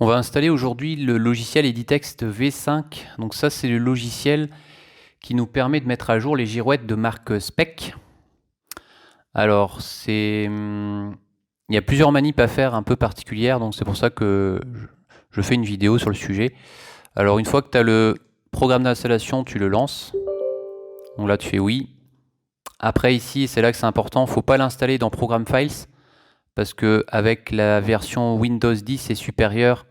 On va installer aujourd'hui le logiciel Editext V5. Donc ça, c'est le logiciel qui nous permet de mettre à jour les girouettes de marque Spec. Alors, il y a plusieurs manips à faire un peu particulières, donc c'est pour ça que je fais une vidéo sur le sujet. Alors, une fois que tu as le programme d'installation, tu le lances. Donc là, tu fais oui. Après, ici, c'est là que c'est important, il ne faut pas l'installer dans Program Files, parce qu'avec la version Windows 10 et supérieure,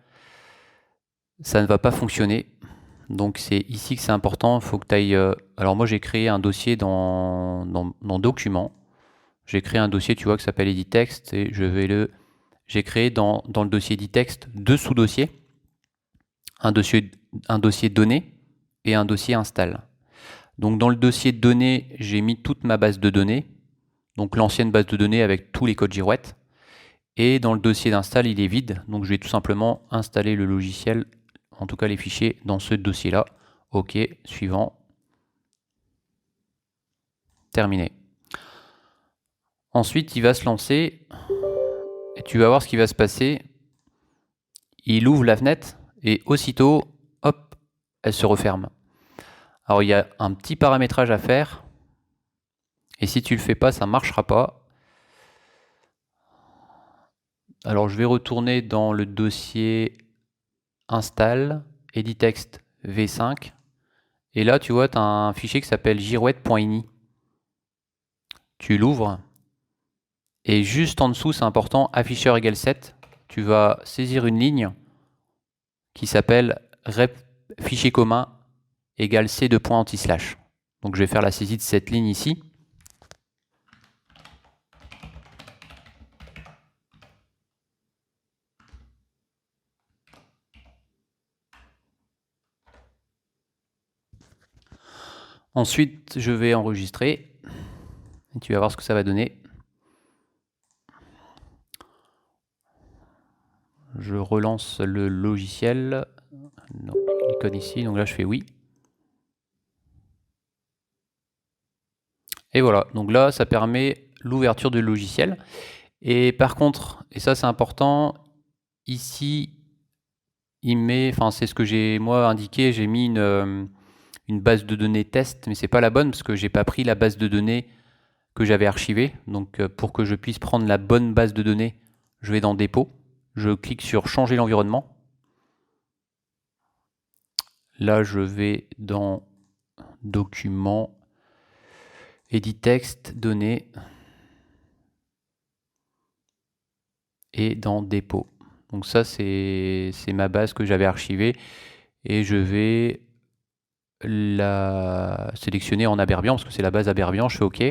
ça ne va pas fonctionner. Donc c'est ici que c'est important. Il faut que tu ailles. Alors moi j'ai créé un dossier dans Documents. J'ai créé un dossier, tu vois, qui s'appelle Editext et j'ai créé dans le dossier Editext deux sous-dossiers. Un dossier données et un dossier install. Donc dans le dossier données, j'ai mis toute ma base de données. Donc l'ancienne base de données avec tous les codes girouettes. Et dans le dossier d'install, il est vide. Donc je vais tout simplement installer le logiciel, en tout cas les fichiers, dans ce dossier-là. OK, suivant. Terminé. Ensuite, il va se lancer et tu vas voir ce qui va se passer. Il ouvre la fenêtre et aussitôt, hop, elle se referme. Alors, il y a un petit paramétrage à faire. Et si tu le fais pas, ça ne marchera pas. Alors, je vais retourner dans le dossier install, editext v5. Et là, tu vois, tu as un fichier qui s'appelle girouette.ini. Tu l'ouvres. Et juste en dessous, c'est important, afficheur égale 7. Tu vas saisir une ligne qui s'appelle rep fichier commun égale c de point anti-slash. Donc je vais faire la saisie de cette ligne ici. Ensuite, je vais enregistrer. Et tu vas voir ce que ça va donner. Je relance le logiciel. Non, l'icône ici. Donc là, je fais oui. Et voilà. Donc là, ça permet l'ouverture du logiciel. Et par contre, et ça c'est important, ici, il met, enfin c'est ce que j'ai moi indiqué, j'ai mis une base de données test, mais c'est pas la bonne parce que j'ai pas pris la base de données que j'avais archivée. Donc pour que je puisse prendre la bonne base de données, je vais dans dépôt, je clique sur changer l'environnement. Là je vais dans documents, editext, données et dans dépôt. Donc ça c'est ma base que j'avais archivée et je vais la sélectionner en Aberbian parce que c'est la base Aberbian, je fais OK.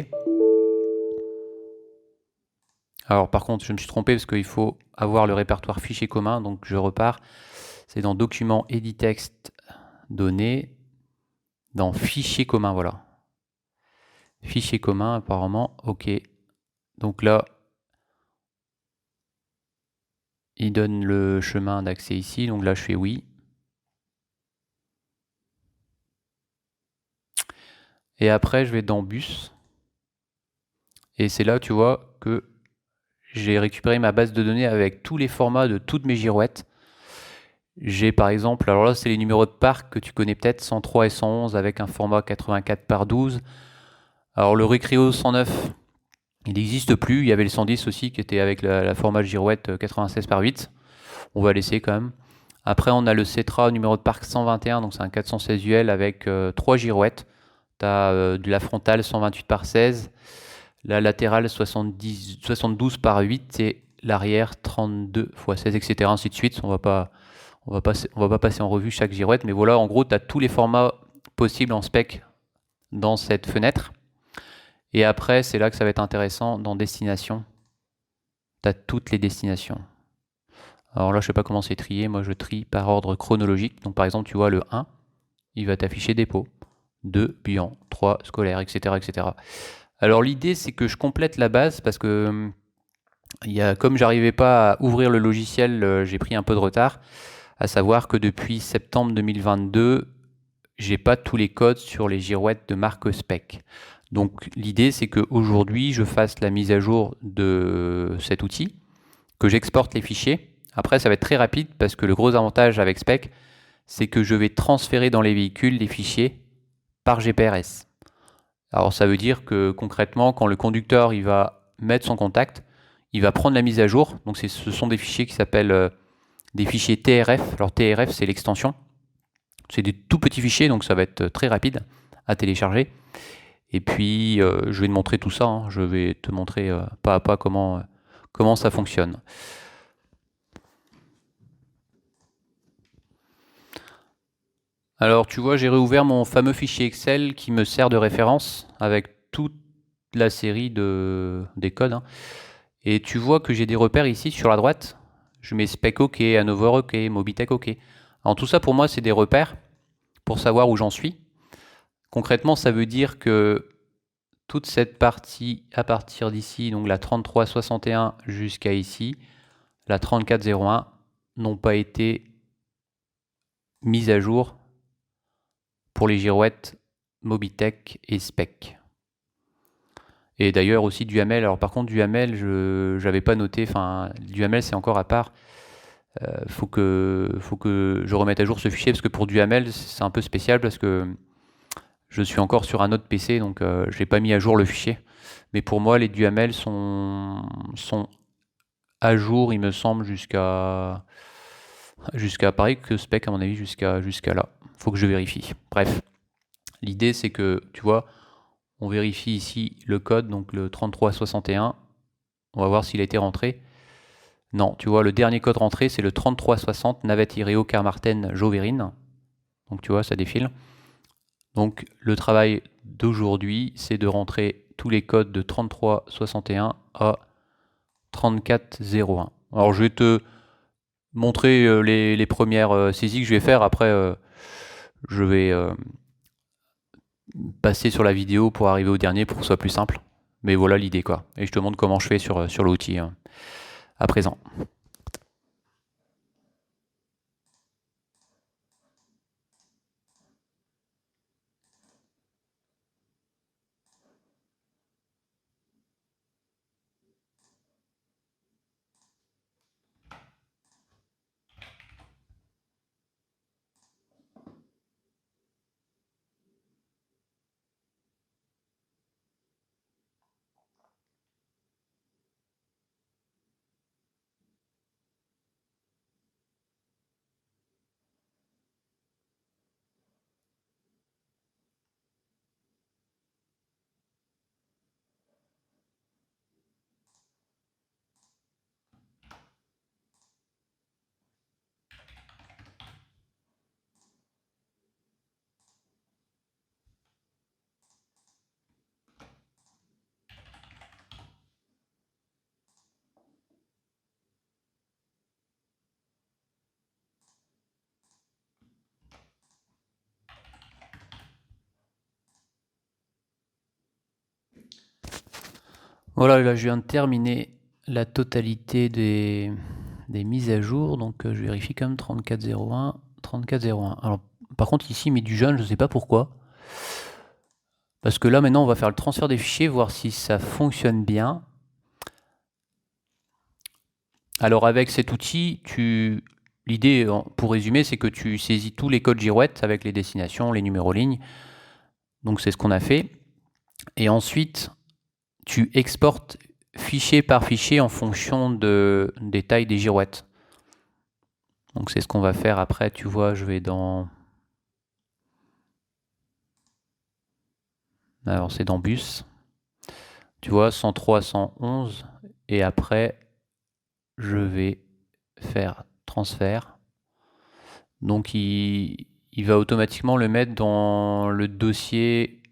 Alors par contre, je me suis trompé parce qu'il faut avoir le répertoire fichier commun, donc je repars. C'est dans Documents, Editext, Données, dans Fichier commun, voilà. Fichier commun, apparemment, OK. Donc là, il donne le chemin d'accès ici, donc là je fais oui. Et après, je vais dans Bus. Et c'est là, tu vois, que j'ai récupéré ma base de données avec tous les formats de toutes mes girouettes. J'ai par exemple, alors là c'est les numéros de parc que tu connais peut-être, 103 et 111 avec un format 84 par 12. Alors le Recreo 109, il n'existe plus. Il y avait le 110 aussi qui était avec la format girouette 96 par 8. On va laisser quand même. Après on a le Cetra numéro de parc 121, donc c'est un 416 UL avec 3 girouettes. Tu as de la frontale 128 par 16, la latérale 72 par 8 et l'arrière 32 x 16, etc. Ainsi de suite. On va pas passer en revue chaque girouette, mais voilà, en gros, tu as tous les formats possibles en spec dans cette fenêtre. Et après, c'est là que ça va être intéressant, dans Destination, tu as toutes les destinations. Alors là, je ne sais pas comment c'est trié, moi je trie par ordre chronologique. Donc par exemple, tu vois le 1, il va t'afficher dépôt, 2, bilan, 3, scolaire, etc. etc. Alors l'idée, c'est que je complète la base parce que comme j'arrivais pas à ouvrir le logiciel, j'ai pris un peu de retard. À savoir que depuis septembre 2022, j'ai pas tous les codes sur les girouettes de marque Spec. Donc l'idée c'est qu'aujourd'hui je fasse la mise à jour de cet outil, que j'exporte les fichiers Après, ça va être très rapide parce que le gros avantage avec Spec, c'est que je vais transférer dans les véhicules les fichiers par GPRS. Alors ça veut dire que concrètement, quand le conducteur il va mettre son contact, il va prendre la mise à jour. Donc ce sont des fichiers qui s'appellent des fichiers TRF. Alors TRF, c'est l'extension. C'est des tout petits fichiers, donc ça va être très rapide à télécharger. Et puis, je vais te montrer tout ça. Hein. Je vais te montrer pas à pas comment ça fonctionne. Alors, tu vois, j'ai réouvert mon fameux fichier Excel qui me sert de référence avec toute la série des codes. Hein. Et tu vois que j'ai des repères ici sur la droite. Je mets Spec OK, Hanover OK, Mobitech OK. Alors tout ça pour moi c'est des repères pour savoir où j'en suis. Concrètement ça veut dire que toute cette partie à partir d'ici, donc la 3361 jusqu'à ici, la 3401 n'ont pas été mises à jour pour les girouettes Mobitech et Spec. Et d'ailleurs aussi Duhamel. Alors par contre Duhamel, je n'avais pas noté, enfin Duhamel c'est encore à part. Faut que je remette à jour ce fichier parce que pour Duhamel c'est un peu spécial parce que je suis encore sur un autre PC donc je n'ai pas mis à jour le fichier. Mais pour moi les Duhamel sont à jour il me semble jusqu'à pareil que Spec à mon avis jusqu'à là. Faut que je vérifie. Bref, l'idée c'est que tu vois on vérifie ici le code donc le 3361. On va voir s'il a été rentré. Non, tu vois, le dernier code rentré, c'est le 3360 navette Ireo Carmarten Joverine. Donc tu vois, ça défile. Donc le travail d'aujourd'hui, c'est de rentrer tous les codes de 3361 à 3401. Alors je vais te montrer les premières saisies que je vais faire. Après, je vais passer sur la vidéo pour arriver au dernier pour que ce soit plus simple. Mais voilà l'idée quoi. Et je te montre comment je fais sur l'outil à présent. Voilà, là je viens de terminer la totalité des mises à jour, donc je vérifie comme 3401, 3401. Alors par contre ici il met du jaune, je ne sais pas pourquoi. Parce que là maintenant on va faire le transfert des fichiers, voir si ça fonctionne bien. Alors avec cet outil, l'idée pour résumer c'est que tu saisis tous les codes girouettes avec les destinations, les numéros lignes. Donc c'est ce qu'on a fait. Et ensuite tu exportes fichier par fichier en fonction des tailles des girouettes. Donc c'est ce qu'on va faire après, tu vois, je vais dans... Alors c'est dans bus. Tu vois, 103, 111. Et après, je vais faire transfert. Donc il va automatiquement le mettre dans le dossier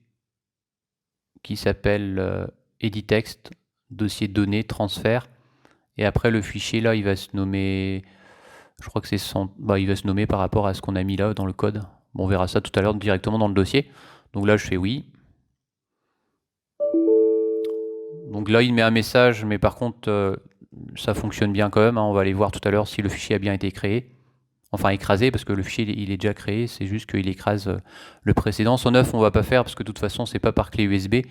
qui s'appelle editext, dossier données, transfert. Et après le fichier là, il va se nommer... Je crois que c'est il va se nommer par rapport à ce qu'on a mis là dans le code. Bon, on verra ça tout à l'heure directement dans le dossier. Donc là, je fais oui. Donc là, il met un message, mais par contre, ça fonctionne bien quand même. Hein. On va aller voir tout à l'heure si le fichier a bien été créé. Enfin, écrasé, parce que le fichier, il est déjà créé. C'est juste qu'il écrase le précédent. Son neuf, on va pas faire, parce que de toute façon, c'est pas par clé USB.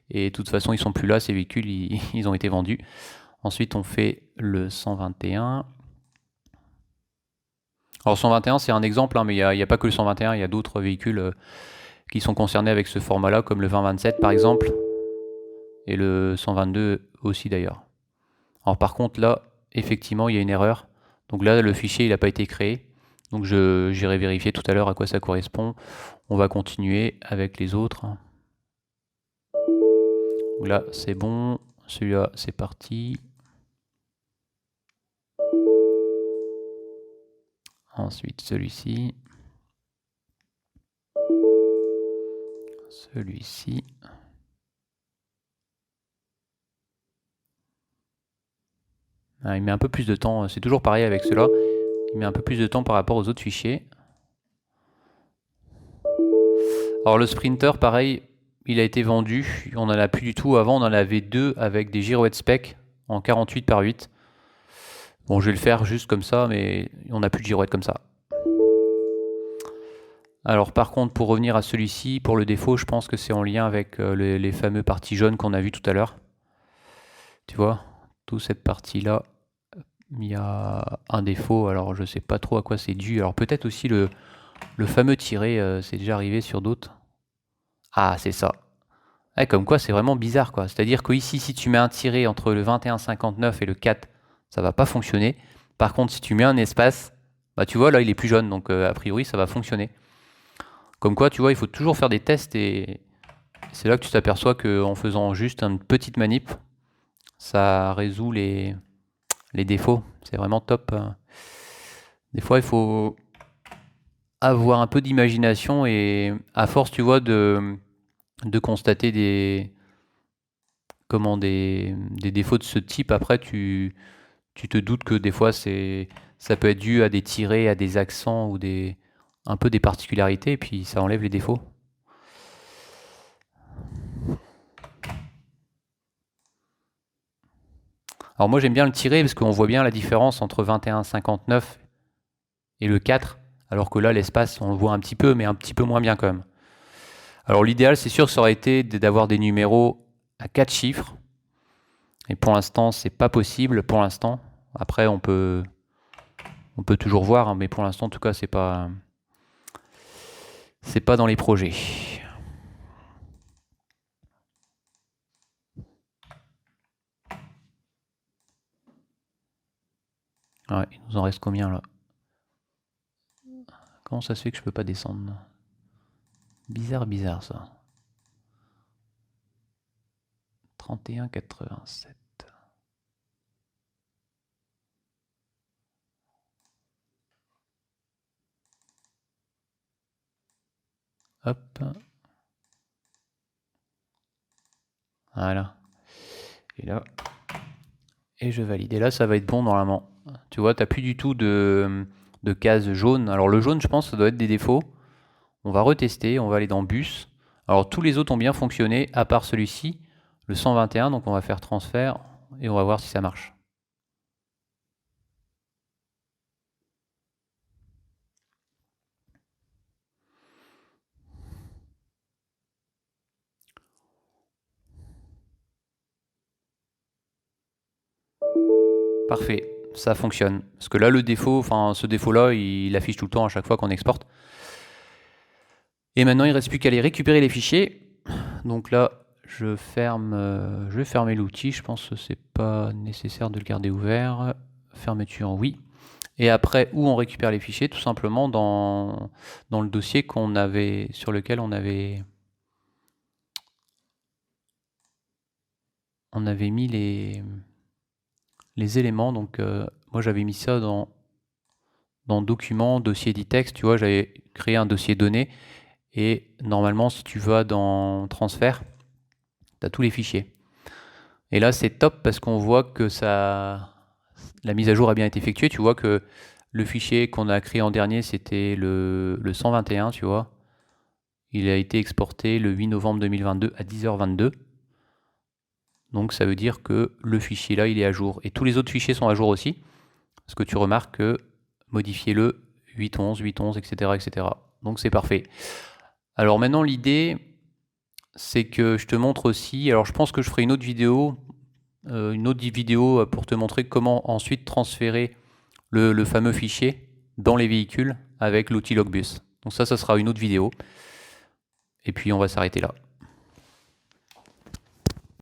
Et de toute façon, ils sont plus là, ces véhicules, ils ont été vendus. Ensuite, on fait le 121. Alors 121 c'est un exemple, hein, mais il y a pas que le 121, il y a d'autres véhicules qui sont concernés avec ce format-là, comme le 2027 par exemple, et le 122 aussi d'ailleurs. Alors par contre là, effectivement, il y a une erreur. Donc là, le fichier il n'a pas été créé. Donc j'irai vérifier tout à l'heure à quoi ça correspond. On va continuer avec les autres. Donc là, c'est bon. Celui-là, c'est parti. Ensuite, celui-ci. Celui-ci. Ah, il met un peu plus de temps. C'est toujours pareil avec ceux-là. Il met un peu plus de temps par rapport aux autres fichiers. Alors le Sprinter, pareil, il a été vendu. On n'en a plus du tout. Avant, on en avait deux avec des girouettes spec en 48 par 8. Bon, je vais le faire juste comme ça, mais on n'a plus de girouettes comme ça. Alors par contre, pour revenir à celui-ci, pour le défaut, je pense que c'est en lien avec les fameux parties jaunes qu'on a vu tout à l'heure. Tu vois, toute cette partie-là, il y a un défaut. Alors je sais pas trop à quoi c'est dû. Alors peut-être aussi le fameux tiré, c'est déjà arrivé sur d'autres. Ah, c'est ça. Ouais, comme quoi c'est vraiment bizarre quoi. C'est-à-dire qu'ici, si tu mets un tiré entre le 21,59 et le 4, ça va pas fonctionner. Par contre, si tu mets un espace, bah tu vois là il est plus jaune, donc a priori ça va fonctionner. Comme quoi, tu vois, il faut toujours faire des tests et c'est là que tu t'aperçois qu'en faisant juste une petite manip, ça résout les défauts. C'est vraiment top. Des fois, il faut avoir un peu d'imagination et à force, tu vois, de constater des défauts de ce type, après, tu te doutes que des fois, ça peut être dû à des tirés, à des accents ou un peu des particularités et puis ça enlève les défauts. Alors moi j'aime bien le tirer parce qu'on voit bien la différence entre 21,59 et le 4, alors que là l'espace on le voit un petit peu, mais un petit peu moins bien quand même. Alors l'idéal c'est sûr ça aurait été d'avoir des numéros à 4 chiffres, et pour l'instant c'est pas possible pour l'instant. Après on peut toujours voir, hein, mais pour l'instant en tout cas c'est pas dans les projets. Ouais, il nous en reste combien là? Comment ça se fait que je peux pas descendre? Bizarre ça. 31,87. Hop. Voilà. Et là. Et je valide. Et là, ça va être bon normalement. Tu vois, tu n'as plus du tout de cases jaunes. Alors le jaune, je pense, ça doit être des défauts. On va retester, on va aller dans bus. Alors tous les autres ont bien fonctionné, à part celui-ci, le 121. Donc on va faire transfert et on va voir si ça marche. Parfait, ça fonctionne. Parce que là, le défaut, enfin ce défaut-là, il affiche tout le temps à chaque fois qu'on exporte. Et maintenant, il ne reste plus qu'à aller récupérer les fichiers. Donc là, je vais fermer l'outil. Je pense que c'est pas nécessaire de le garder ouvert. Fermeture, oui. Et après, où on récupère les fichiers? Tout simplement dans le dossier sur lequel on avait mis les éléments. Donc moi j'avais mis ça dans Documents, Dossier d'e-texte. Tu vois, j'avais créé un dossier données. Et normalement, si tu vas dans Transfert, tu as tous les fichiers. Et là, c'est top parce qu'on voit que la mise à jour a bien été effectuée. Tu vois que le fichier qu'on a créé en dernier, c'était le 121, tu vois. Il a été exporté le 8 novembre 2022 à 10h22. Donc ça veut dire que le fichier là, il est à jour. Et tous les autres fichiers sont à jour aussi. Parce que tu remarques que modifiez-le 8.11, 8.11, etc., etc. Donc c'est parfait. Alors maintenant, l'idée, c'est que je te montre aussi. Alors je pense que je ferai une autre vidéo pour te montrer comment ensuite transférer le fameux fichier dans les véhicules avec l'outil Logbus. Donc ça sera une autre vidéo. Et puis on va s'arrêter là.